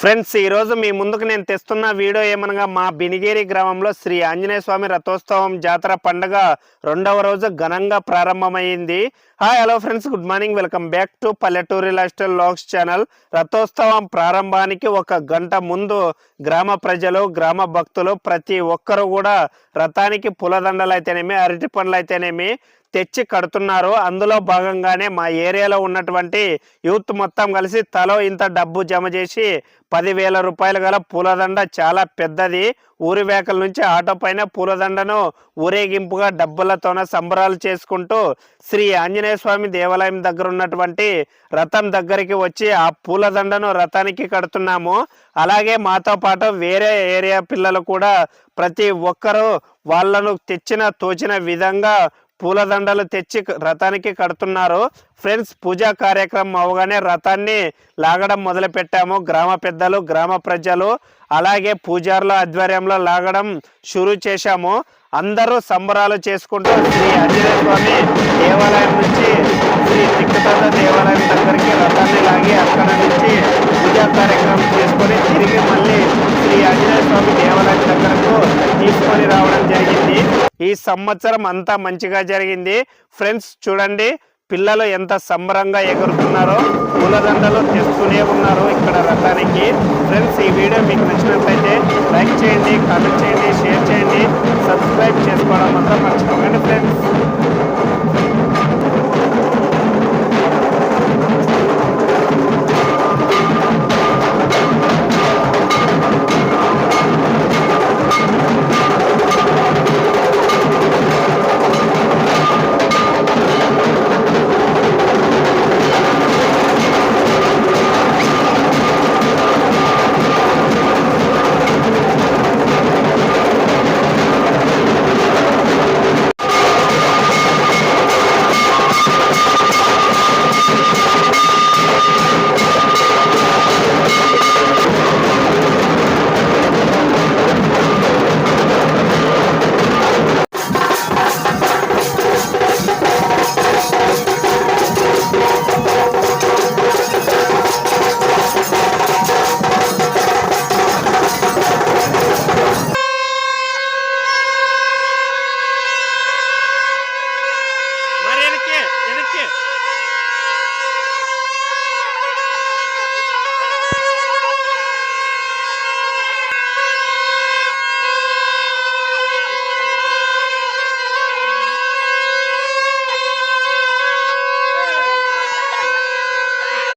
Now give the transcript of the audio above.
Friends ఈ రోజు మీ ముందుకు నేను తెస్తున్న వీడియో ఏమనగా మా బినిగేరి గ్రామంలో శ్రీ ఆంజనేయ స్వామి రథోత్సవం జాతర పండుగ రెండవ రోజు ఘనంగా ప్రారంభమైంది. Hi hello friends, good morning, welcome back to పల్లెటూరి లైఫ్ స్టైల్ వ్లాగ్స్ ఛానల్. రథోత్సవం ప్రారంభానికి ఒక గంట ముందు గ్రామ ప్రజలు, గ్రామ భక్తులు ప్రతి ఒక్కరు కూడా రథానికి పూలదండలు అయితేనేమి, అరటి పండ్లు అయితేనేమి తెచ్చి కడుతున్నారు. అందులో భాగంగానే మా ఏరియాలో ఉన్నటువంటి యూత్ మొత్తం కలిసి తలో ఇంత డబ్బు జమ చేసి 10,000 రూపాయలు గల పూలదండ, చాలా పెద్దది, ఊరి వేకల నుంచి ఆటో పైన పూలదండను ఊరేగింపుగా డబ్బులతోన సంబరాలు చేసుకుంటూ శ్రీ ఆంజనేయ స్వామి దేవాలయం దగ్గర ఉన్నటువంటి రథం దగ్గరికి వచ్చి ఆ పూలదండను రథానికి కడుతున్నాము. అలాగే మాతో పాటు వేరే ఏరియా పిల్లలు కూడా ప్రతి ఒక్కరూ వాళ్ళను తోచిన విధంగా పూలదండలు తెచ్చి రథానికి కడుతున్నారు. ఫ్రెండ్స్, పూజా కార్యక్రమం అవగానే రథాన్ని లాగడం మొదలు పెట్టాము. గ్రామ పెద్దలు, గ్రామ ప్రజలు, అలాగే పూజారుల ఆధ్వర్యంలో లాగడం షురూ చేశాము. అందరూ సంబరాలు చేసుకుంటూ శ్రీ ఆంజనేయ స్వామి దేవాలయం నుంచి శ్రీ తిక్కుతోట దేవాలయం దగ్గరికి రథాన్ని లాగి అక్కడ నుంచి పూజా కార్యక్రమం చేసుకొని తిరిగి మళ్ళీ శ్రీ ఆంజనేయ స్వామి దేవాలయం దగ్గరకు తీసుకొని రావడం జరిగింది. ఈ సంవత్సరం అంతా మంచిగా జరిగింది. ఫ్రెండ్స్ చూడండి, పిల్లలు ఎంత సంబరంగా ఎగురుతున్నారో, పూలదండలు తెస్తూనే ఉన్నారు ఇక్కడ రథానికి. ఫ్రెండ్స్, ఈ వీడియో మీకు నచ్చినట్లయితే లైక్ చేయండి, కామెంట్ చేయండి, షేర్ చేయండి, సబ్స్క్రైబ్ చేసుకోవడం మాత్రం మర్చిపోకండి ఫ్రెండ్స్.